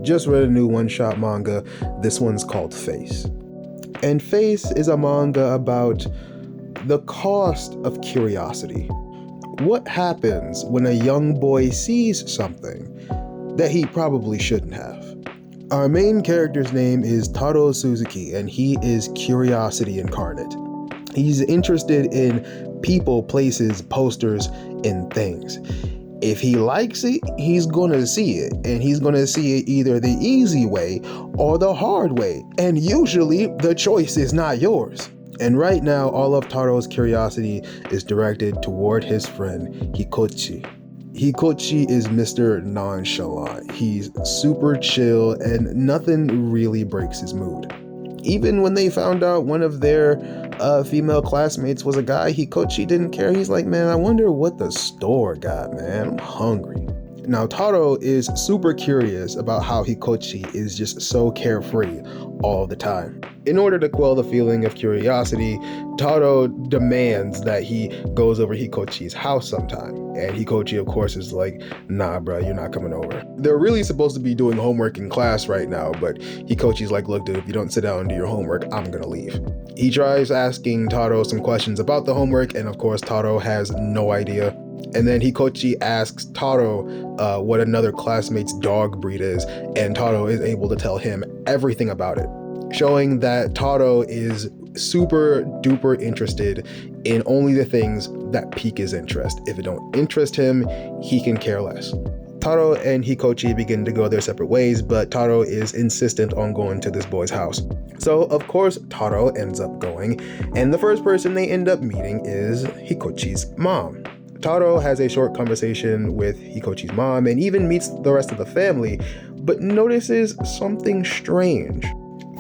just read a new one-shot manga. This one's called Face. And Face is a manga about the cost of curiosity. What happens when a young boy sees something that he probably shouldn't have? Our main character's name is Taro Suzuki, and he is curiosity incarnate. He's interested in people, places, posters, and things. If he likes it, he's gonna see it, and he's gonna see it either the easy way or the hard way, and usually the choice is not yours. And right now, all of Taro's curiosity is directed toward his friend Hikochi. Hikochi is Mr. Nonchalant. He's super chill and nothing really breaks his mood. Even when they found out one of their female classmates was a guy, Hikochi didn't care. He's like, man, I wonder what the store got, man. I'm hungry. Now, Taro is super curious about how Hikochi is just so carefree all the time. In order to quell the feeling of curiosity, Taro demands that he goes over Hikochi's house sometime. And Hikochi, of course, is like, nah, bro, you're not coming over. They're really supposed to be doing homework in class right now, but Hikochi's like, look, dude, if you don't sit down and do your homework, I'm gonna leave. He tries asking Taro some questions about the homework, and of course, Taro has no idea. And then Hikochi asks Taro what another classmate's dog breed is, and Taro is able to tell him everything about it, showing that Taro is super duper interested in only the things that pique his interest. If it don't interest him, he can care less. Taro and Hikochi begin to go their separate ways, but Taro is insistent on going to this boy's house. So of course Taro ends up going, and the first person they end up meeting is Hikochi's mom. Taro has a short conversation with Hikochi's mom and even meets the rest of the family, but notices something strange.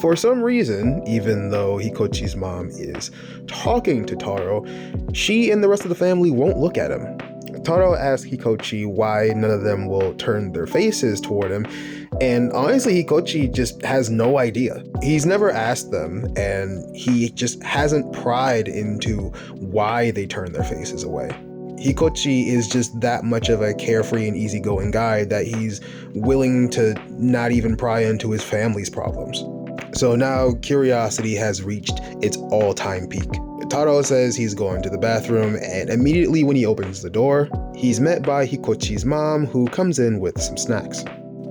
For some reason, even though Hikochi's mom is talking to Taro, she and the rest of the family won't look at him. Taro asks Hikochi why none of them will turn their faces toward him, and honestly, Hikochi just has no idea. He's never asked them, and he just hasn't pried into why they turn their faces away. Hikochi is just that much of a carefree and easygoing guy that he's willing to not even pry into his family's problems. So now curiosity has reached its all-time peak. Taro says he's going to the bathroom, and immediately when he opens the door, he's met by Hikochi's mom, who comes in with some snacks.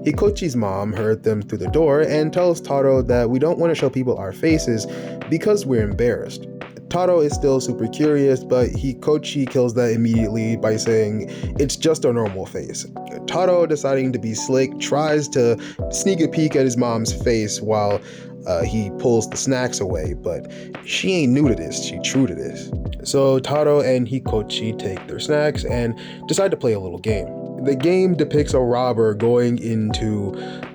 Hikochi's mom heard them through the door and tells Taro that we don't want to show people our faces because we're embarrassed. Taro is still super curious, but Hikochi kills that immediately by saying it's just a normal face. Taro, deciding to be slick, tries to sneak a peek at his mom's face while he pulls the snacks away, but she ain't new to this, she true to this. So Taro and Hikochi take their snacks and decide to play a little game. The game depicts a robber going into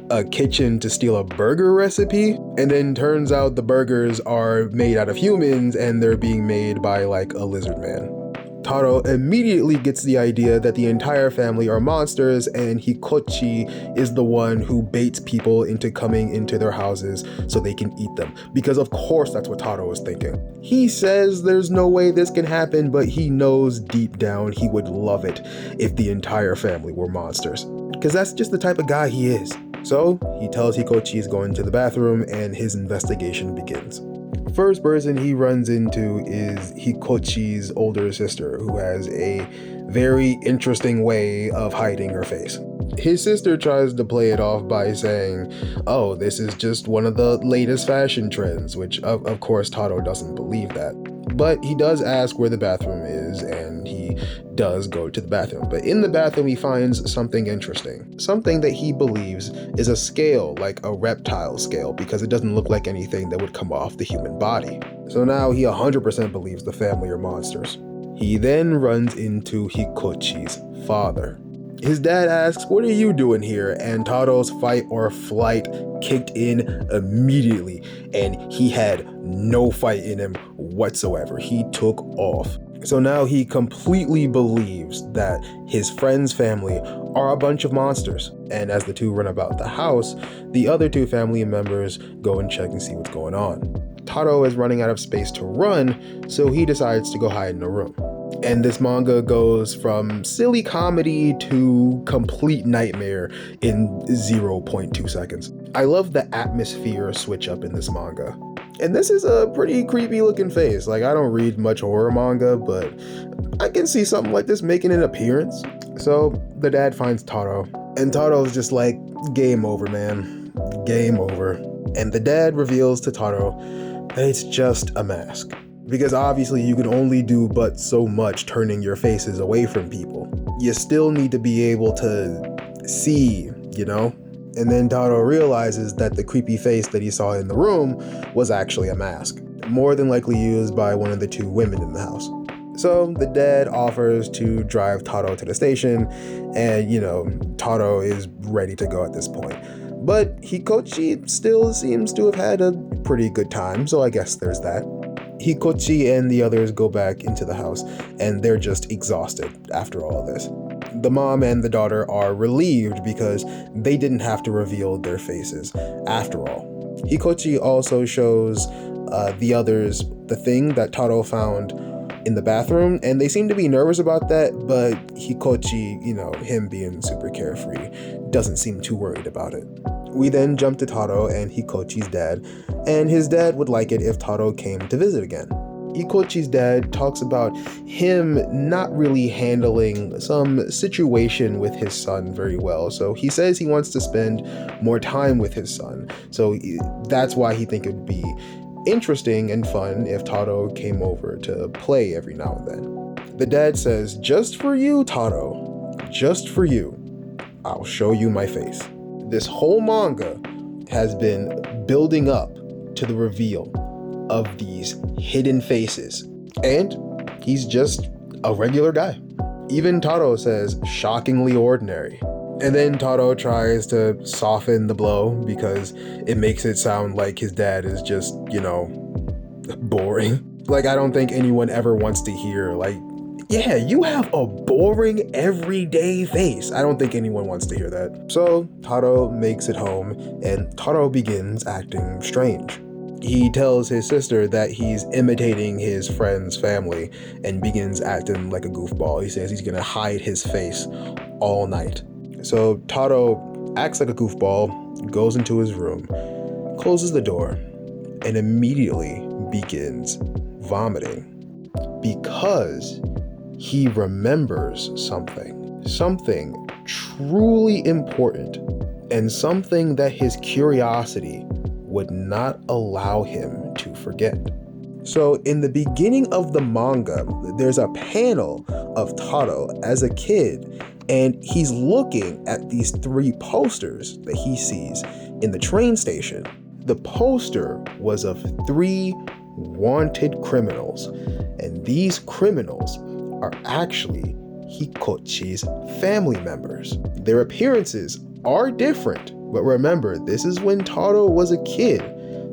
a kitchen to steal a burger recipe, and then turns out the burgers are made out of humans and they're being made by like a lizard man. Taro immediately gets the idea that the entire family are monsters, and Hikochi is the one who baits people into coming into their houses so they can eat them. Because of course that's what Taro is thinking. He says there's no way this can happen, but he knows deep down he would love it if the entire family were monsters. Because that's just the type of guy he is. So he tells Hikochi he's going to the bathroom, and his investigation begins. First person he runs into is Hikochi's older sister, who has a very interesting way of hiding her face. His sister tries to play it off by saying, oh, this is just one of the latest fashion trends, which of course Taro doesn't believe that. But he does ask where the bathroom is, and he does go to the bathroom. But in the bathroom he finds something interesting. Something that he believes is a scale, like a reptile scale, because it doesn't look like anything that would come off the human body. So now he 100% believes the family are monsters. He then runs into Hikochi's father. His dad asks, what are you doing here? And Taro's fight or flight kicked in immediately, and he had no fight in him whatsoever. He took off. So now he completely believes that his friend's family are a bunch of monsters. And as the two run about the house, the other two family members go and check and see what's going on. Taro is running out of space to run, so he decides to go hide in a room. And this manga goes from silly comedy to complete nightmare in 0.2 seconds. I love the atmosphere switch up in this manga. And this is a pretty creepy looking face. Like, I don't read much horror manga, but I can see something like this making an appearance. So the dad finds Taro, and Taro's just like, game over, man. Game over. And the dad reveals to Taro that it's just a mask. Because obviously you can only do but so much turning your faces away from people. You still need to be able to see, you know? And then Taro realizes that the creepy face that he saw in the room was actually a mask, more than likely used by one of the two women in the house. So the dad offers to drive Taro to the station, and Taro is ready to go at this point. But Hikochi still seems to have had a pretty good time, so I guess there's that. Hikochi and the others go back into the house, and they're just exhausted after all this. The mom and the daughter are relieved because they didn't have to reveal their faces after all. Hikochi also shows the others the thing that Taro found in the bathroom, and they seem to be nervous about that, but Hikochi, him being super carefree, doesn't seem too worried about it. We then jump to Taro and Hikochi's dad, and his dad would like it if Taro came to visit again. Hikochi's dad talks about him not really handling some situation with his son very well, so he says he wants to spend more time with his son, so that's why he thinks it would be interesting and fun if Taro came over to play every now and then. The dad says, "Just for you, Taro, just for you, I'll show you my face." This whole manga has been building up to the reveal of these hidden faces, and he's just a regular guy. Even Taro says, "shockingly ordinary." And then Taro tries to soften the blow because it makes it sound like his dad is just, boring. Like, I don't think anyone ever wants to hear, like, yeah, you have a boring everyday face. I don't think anyone wants to hear that. So Taro makes it home, and Taro begins acting strange. He tells his sister that he's imitating his friend's family and begins acting like a goofball. He says he's gonna hide his face all night. So Taro acts like a goofball, goes into his room, closes the door, and immediately begins vomiting because he remembers something truly important, and something that his curiosity would not allow him to forget. So in the beginning of the manga, there's a panel of Taro as a kid, and he's looking at these 3 posters that he sees in the train station. The poster was of 3 wanted criminals, and these criminals are actually Hikochi's family members. Their appearances are different, but remember, this is when Taro was a kid,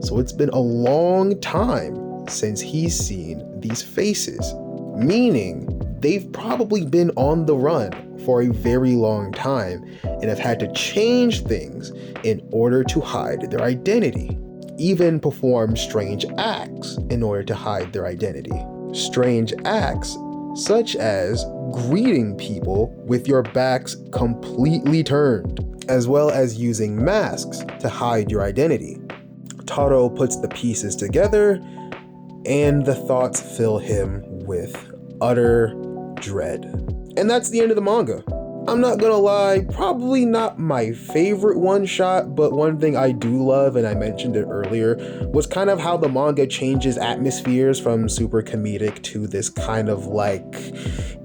so it's been a long time since he's seen these faces, meaning they've probably been on the run for a very long time and have had to change things in order to hide their identity, even perform strange acts in order to hide their identity. Strange acts such as greeting people with your backs completely turned, as well as using masks to hide your identity. Taro puts the pieces together, and the thoughts fill him with utter dread. And that's the end of the manga. I'm not gonna lie, probably not my favorite one-shot, but one thing I do love, and I mentioned it earlier, was kind of how the manga changes atmospheres from super comedic to this kind of like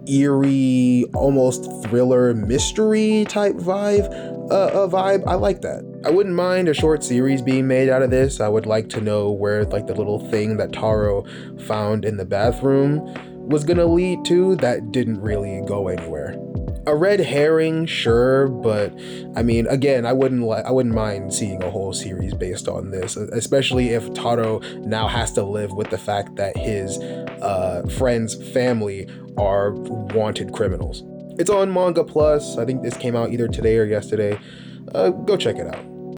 eerie, almost thriller mystery type vibe. I like that. I wouldn't mind a short series being made out of this. I would like to know where like the little thing that Taro found in the bathroom was gonna lead to that didn't really go anywhere. A red herring, sure, but I mean, again, I wouldn't mind seeing a whole series based on this, especially if Taro now has to live with the fact that his friend's family are wanted criminals. It's on Manga Plus. I think this came out either today or yesterday. Go check it out.